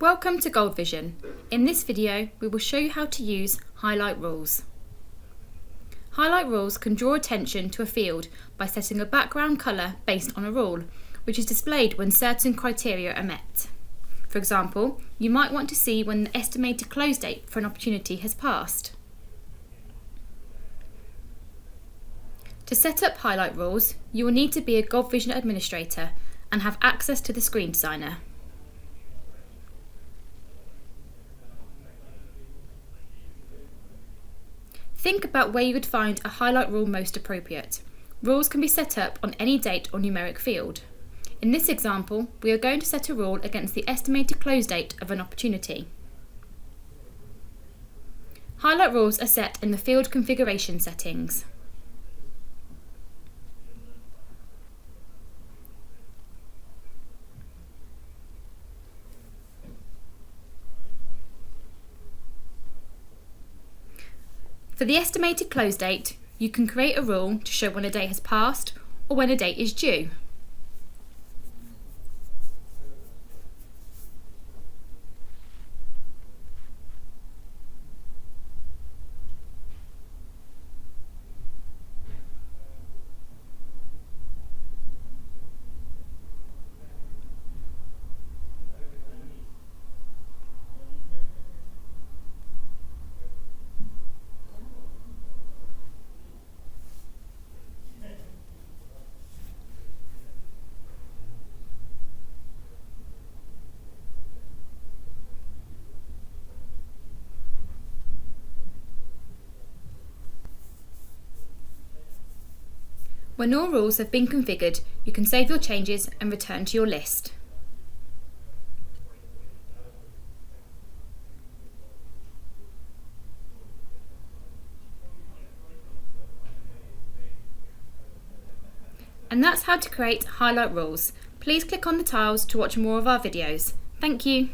Welcome to Gold Vision. In this video, we will show you how to use highlight rules. Highlight rules can draw attention to a field by setting a background colour based on a rule, which is displayed when certain criteria are met. For example, you might want to see when the estimated close date for an opportunity has passed. To set up highlight rules, you will need to be a Gold Vision administrator and have access to the Screen Designer. Think about where you would find a highlight rule most appropriate. Rules can be set up on any date or numeric field. In this example, we are going to set a rule against the estimated close date of an opportunity. Highlight rules are set in the field configuration settings. For the estimated close date, you can create a rule to show when a date has passed or when a date is due. When all rules have been configured, you can save your changes and return to your list. And that's how to create highlight rules. Please click on the tiles to watch more of our videos. Thank you.